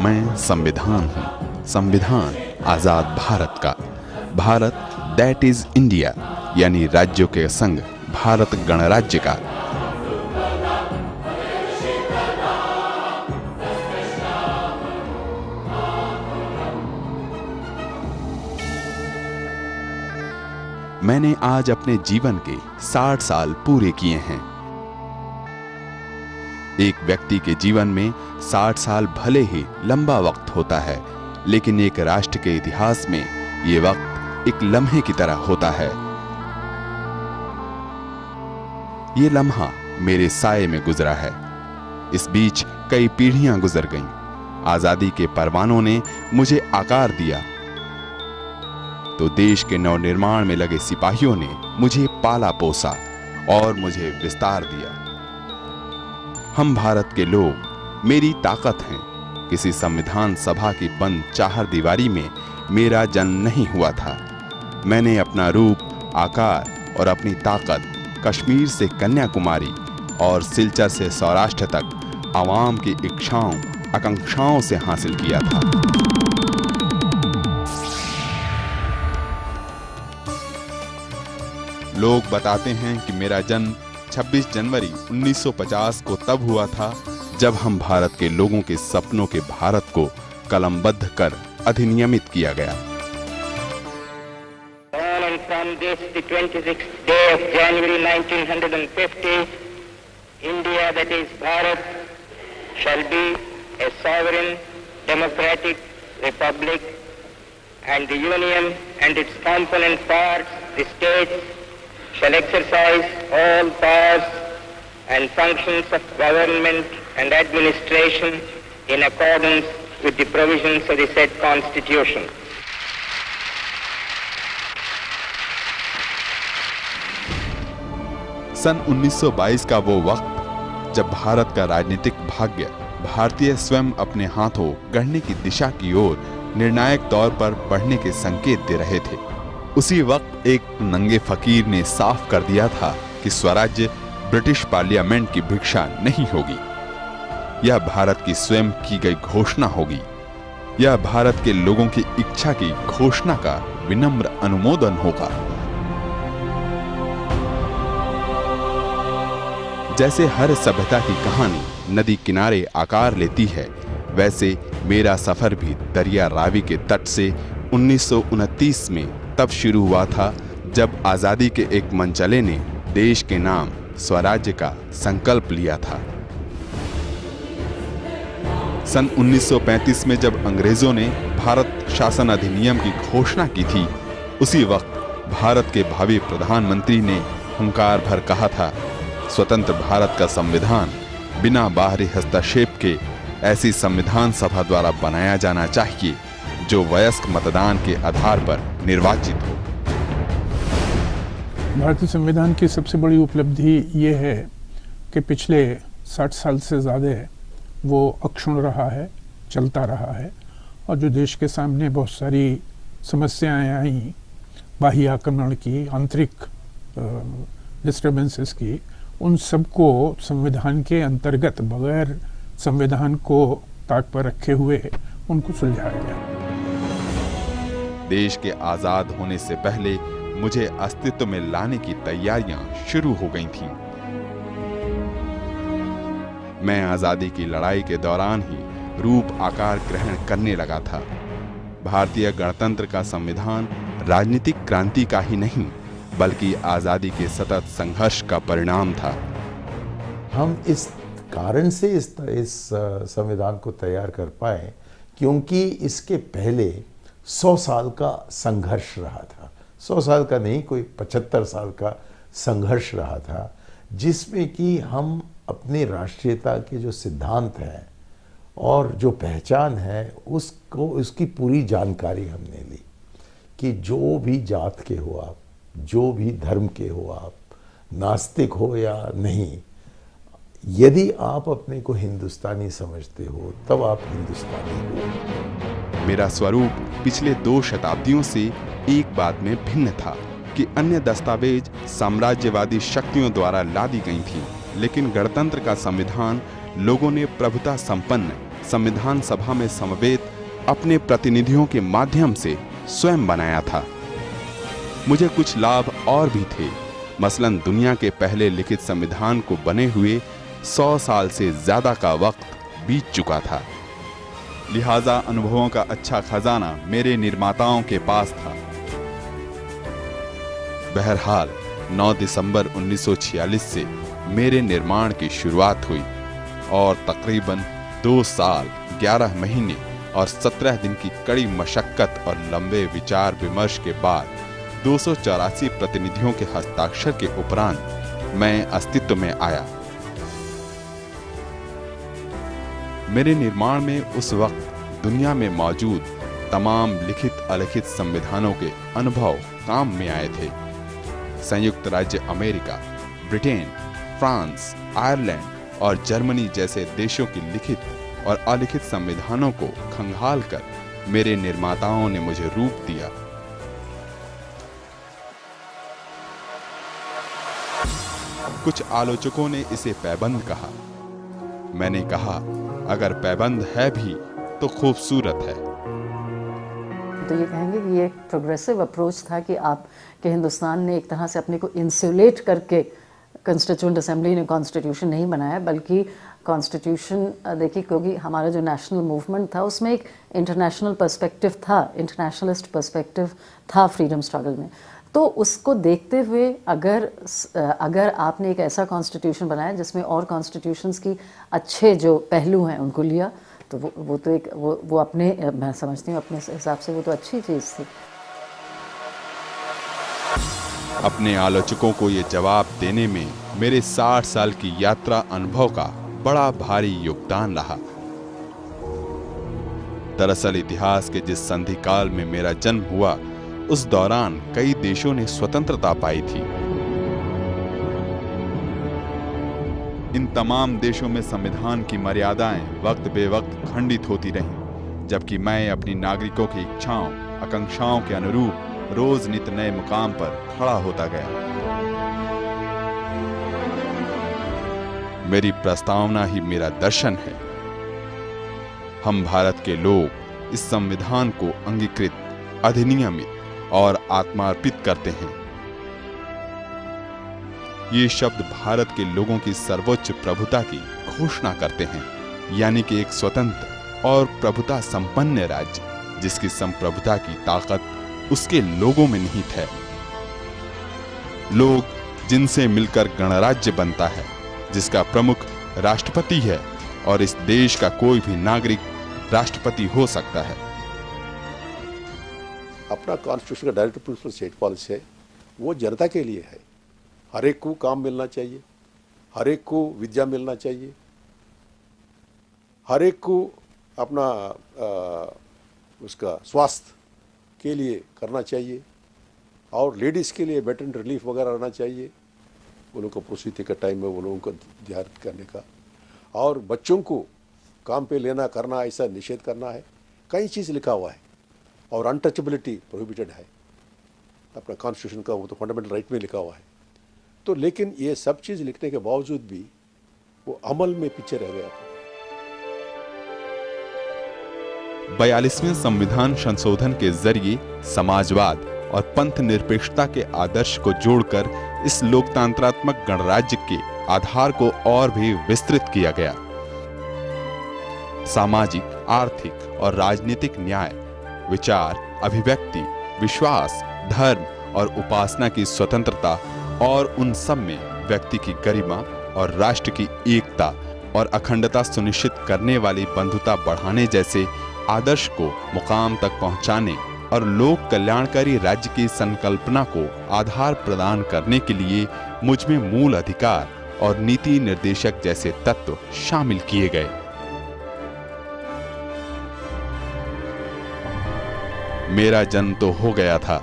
मैं संविधान हूँ, संविधान आजाद भारत का, भारत दैट इज इंडिया, यानी राज्यों के संग भारत गणराज्य का। मैंने आज अपने जीवन के 60 साल पूरे किए हैं। एक व्यक्ति के जीवन में 60 साल भले ही लंबा वक्त होता है, लेकिन एक राष्ट्र के इतिहास में ये वक्त एक लम्हे की तरह होता है। ये लम्हा मेरे साये में गुजरा है। इस बीच कई पीढ़ियां गुजर गईं। आजादी के परवानों ने मुझे आकार दिया, तो देश के नवनिर्माण में लगे सिपाहियों ने मुझे पाला पोसा और मुझे विस्तार दिया। हम भारत के लोग मेरी ताकत हैं। किसी संविधान सभा की बंद चार दीवारी में मेरा जन्म नहीं हुआ था। मैंने अपना रूप, आकार और अपनी ताकत कश्मीर से कन्याकुमारी और सिलचर से सौराष्ट्र तक आवाम की इच्छाओं, आकांक्षाओं से हासिल किया था। लोग बताते हैं कि मेरा जन्म 26 जनवरी 1950 को तब हुआ था जब हम भारत के लोगों के सपनों के भारत को कलमबद्ध कर अधिनियमित किया गया। On and from this, the 26th day of January 1950, India, that is Bharat, shall be a sovereign, democratic republic, and the Union and its component parts, the states, shall exercise all powers and functions of government and administration in accordance with the provisions of the said Constitution. सन 1922 का वो वक्त जब भारत का राजनीतिक भाग्य भारतीय स्वयं अपने हाथों गढ़ने की दिशा की ओर निर्णायक तौर पर बढ़ने के संकेत दे रहे थे। उसी वक्त एक नंगे फकीर ने साफ कर दिया था कि स्वराज्य ब्रिटिश पार्लियामेंट की भिक्षा नहीं होगी। यह भारत की स्वयं की गई घोषणा होगी। यह भारत के लोगों की इच्छा की घोषणा का विनम्र अनुमोदन होगा। जैसे हर सभ्यता की कहानी नदी किनारे आकार लेती है, वैसे मेरा सफर भी दरिया रावी के तट से 1929 में तब शुरू हुआ था जब आजादी के एक मंचले ने देश के नाम स्वराज्य का संकल्प लिया था। सन 1935 में जब अंग्रेजों ने भारत शासन अधिनियम की घोषणा की थी, उसी वक्त भारत के भावी प्रधानमंत्री ने हुंकार भर कहा था, स्वतंत्र भारत का संविधान बिना बाहरी हस्तक्षेप के ऐसी संविधान सभा द्वारा बनाया जाना चाहिए जो वयस्क मतदान के आधार पर निर्वाचित हो। भारतीय संविधान की सबसे बड़ी उपलब्धि ये है कि पिछले 60 साल से ज़्यादा वो अक्षुण्ण रहा है, चलता रहा है, और जो देश के सामने बहुत सारी समस्याएं आई, बाह्य आक्रमण की, आंतरिक डिस्टर्बेंसेस की, उन सबको संविधान के अंतर्गत बगैर संविधान को ताक पर रखे हुए उनको सुलझाया गया। देश के आजाद होने से पहले मुझे अस्तित्व में लाने की तैयारियां शुरू हो गई थीं। मैं आजादी की लड़ाई के दौरान ही रूप आकार ग्रहण करने लगा था। भारतीय गणतंत्र का संविधान राजनीतिक क्रांति का ही नहीं, बल्कि आजादी के सतत संघर्ष का परिणाम था। हम इस कारण से इस संविधान को तैयार कर पाए क्योंकि इसके पहले 100 साल का संघर्ष रहा था। 100 साल का नहीं, कोई 75 साल का संघर्ष रहा था, जिसमें कि हम अपनी राष्ट्रीयता के जो सिद्धांत हैं और जो पहचान है उसको, उसकी पूरी जानकारी हमने ली कि जो भी जात के हो आप, जो भी धर्म के हो आप, नास्तिक हो या नहीं, यदि आप अपने को हिंदुस्तानी समझते हो तब आप हिंदुस्तानी हो। मेरा स्वरूप पिछले 2 शताब्दियों से एक बात में भिन्न था कि अन्य दस्तावेज साम्राज्यवादी शक्तियों द्वारा लादी गई थीं, लेकिन गणतंत्र का संविधान लोगों ने प्रभुता संपन्न संविधान सभा में समवेत अपने प्रतिनिधियों के माध्यम से स्वयं बनाया था। मुझे कुछ लाभ और भी थे। मसलन दुनिया के पहले लिखित संविधान को बने हुए 100 साल से ज्यादा का वक्त बीत चुका था, लिहाजा अनुभवों का अच्छा खजाना मेरे निर्माताओं के पास था। बहरहाल 9 दिसंबर 1946 से मेरे निर्माण की शुरुआत हुई और तकरीबन 2 साल 11 महीने और 17 दिन की कड़ी मशक्कत और लंबे विचार विमर्श के बाद 284 प्रतिनिधियों के हस्ताक्षर के उपरांत मैं अस्तित्व में आया। मेरे निर्माण में उस वक्त दुनिया में मौजूद तमाम लिखित अलिखित संविधानों के अनुभव काम में आए थे। संयुक्त राज्य अमेरिका, ब्रिटेन, फ्रांस, आयरलैंड और जर्मनी जैसे देशों की लिखित और अलिखित संविधानों को खंगाल कर मेरे निर्माताओं ने मुझे रूप दिया। कुछ आलोचकों ने इसे पैबंद कहा। मैंने कहा, अगर पैबंद है भी तो खूबसूरत है। तो ये कहेंगे कि ये एक प्रोग्रेसिव अप्रोच था कि आपके हिंदुस्तान ने एक तरह से अपने को इंसुलेट करके कॉन्स्टिट्यूएंट असेंबली ने कॉन्स्टिट्यूशन नहीं बनाया, बल्कि कॉन्स्टिट्यूशन देखिए, क्योंकि हमारा जो नेशनल मूवमेंट था उसमें एक इंटरनेशनल पर्सपेक्टिव था, इंटरनेशनलिस्ट पर्सपेक्टिव था फ्रीडम स्ट्रगल में। तो उसको देखते हुए अगर आपने एक ऐसा कॉन्स्टिट्यूशन बनाया जिसमें और कॉन्स्टिट्यूशंस की अच्छे जो पहलू हैं उनको लिया, तो वो तो एक वो अपने, मैं समझती हूँ अपने हिसाब से वो तो अच्छी चीज़ थी। अपने आलोचकों को ये जवाब देने में मेरे 60 साल की यात्रा अनुभव का बड़ा भारी योगदान रहा। दरअसल इतिहास के जिस संधि काल में मेरा जन्म हुआ, उस दौरान कई देशों ने स्वतंत्रता पाई थी। इन तमाम देशों में संविधान की मर्यादाएं वक्त बेवक्त खंडित होती रहीं, जबकि मैं अपनी नागरिकों की इच्छाओं, आकांक्षाओं के अनुरूप रोज नित नए मुकाम पर खड़ा होता गया। मेरी प्रस्तावना ही मेरा दर्शन है। हम भारत के लोग इस संविधान को अंगीकृत, अधिनियमित और आत्मार्पित करते हैं। ये शब्द भारत के लोगों की सर्वोच्च प्रभुता की घोषणा करते हैं, यानी कि एक स्वतंत्र और प्रभुता संपन्न राज्य जिसकी संप्रभुता की ताकत उसके लोगों में निहित है। लोग जिनसे मिलकर गणराज्य बनता है, जिसका प्रमुख राष्ट्रपति है और इस देश का कोई भी नागरिक राष्ट्रपति हो सकता है। अपना कॉन्स्टिट्यूशन का डायरेक्ट प्रिंसिपल स्टेट पॉलिसी है, वो जनता के लिए है। हर एक को काम मिलना चाहिए, हर एक को विद्या मिलना चाहिए, हर एक को अपना उसका स्वास्थ्य के लिए करना चाहिए, और लेडीज़ के लिए वेटरन रिलीफ वगैरह रहना चाहिए, वो लोगों को प्रसूति का टाइम में वो लोगों को ध्यान करने का, और बच्चों को काम पे लेना करना ऐसा निषेध करना है। कई चीज़ लिखा हुआ है, और अनटचेबिलिटी प्रोहिबिटेड है अपना कॉन्स्टिट्यूशन का, वो तो फंडामेंटल राइट में लिखा हुआ है। तो लेकिन ये सब चीज़ लिखने के बावजूद भी वो अमल में पीछे रह गया था। 42वें संविधान संशोधन के जरिए समाजवाद और पंथ निरपेक्षता के आदर्श को जोड़कर इस लोकतांत्रात्मक गणराज्य के आधार को और भी विस्तृत किया गया। सामाजिक, आर्थिक और राजनीतिक न्याय, विचार, अभिव्यक्ति, विश्वास, धर्म और उपासना की स्वतंत्रता और उन सब में व्यक्ति की गरिमा और राष्ट्र की एकता और अखंडता सुनिश्चित करने वाली बंधुता बढ़ाने जैसे आदर्श को मुकाम तक पहुंचाने और लोक कल्याणकारी राज्य की संकल्पना को आधार प्रदान करने के लिए मुझ में मूल अधिकार और नीति निर्देशक जैसे तत्व शामिल किए गए। मेरा जन्म तो हो गया था,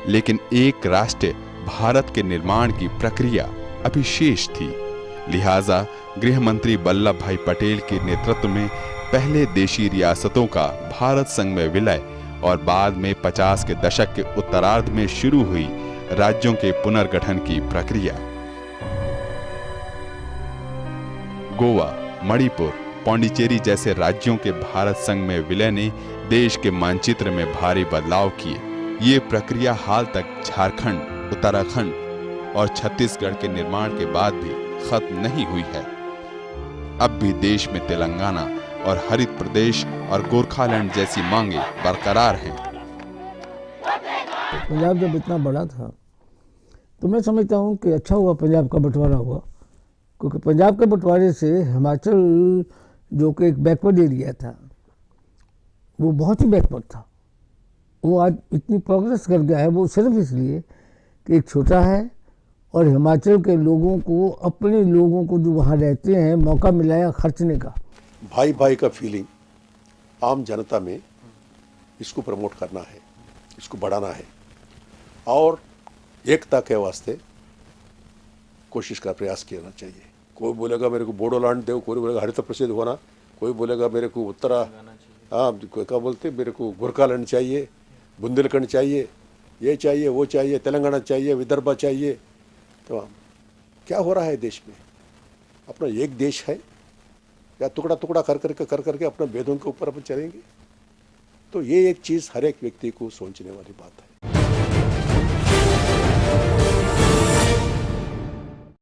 लेकिन एक राष्ट्र भारत के निर्माण की प्रक्रिया अभी शेष थी। लिहाजा गृह मंत्री वल्लभ भाई पटेल के नेतृत्व में पहले देशी रियासतों का भारत संघ में विलय और बाद में 50 के दशक के उत्तरार्ध में शुरू हुई राज्यों के पुनर्गठन की प्रक्रिया। गोवा, मणिपुर, पौंडीचेरी जैसे राज्यों के भारत संघ में विलय ने देश के मानचित्र में भारी बदलाव किए। ये प्रक्रिया हाल तक झारखंड, उत्तराखंड और छत्तीसगढ़ के निर्माण के बाद भी खत्म नहीं हुई है। अब भी देश में तेलंगाना और हरित प्रदेश और गोरखालैंड जैसी मांगे बरकरार हैं। पंजाब जब इतना बड़ा था तो मैं समझता हूँ कि अच्छा हुआ पंजाब का बंटवारा हुआ, क्योंकि पंजाब के बंटवारे से हिमाचल जो कि एक बैकवर्ड एरिया था वो बहुत ही बैकवर्ड था, वो आज इतनी प्रोग्रेस कर गया है। वो सिर्फ इसलिए कि एक छोटा है और हिमाचल के लोगों को, अपने लोगों को जो वहाँ रहते हैं, मौका मिला है खर्चने का। भाई भाई का फीलिंग आम जनता में, इसको प्रमोट करना है, इसको बढ़ाना है और एकता के वास्ते कोशिश का प्रयास करना चाहिए। कोई बोलेगा मेरे को बोडोलैंड दो, कोई बोलेगा हरित प्रसिद्ध होना, कोई बोलेगा मेरे को क्या बोलते मेरे को गोरखालैंड चाहिए, बुंदेलखंड चाहिए, ये चाहिए, वो चाहिए, तेलंगाना चाहिए, विदर्भ चाहिए। तो क्या हो रहा है देश में? अपना एक देश है या टुकड़ा टुकड़ा कर करके अपना भेदों के ऊपर अपन चलेंगे? तो ये एक चीज़ हर एक व्यक्ति को सोचने वाली बात है।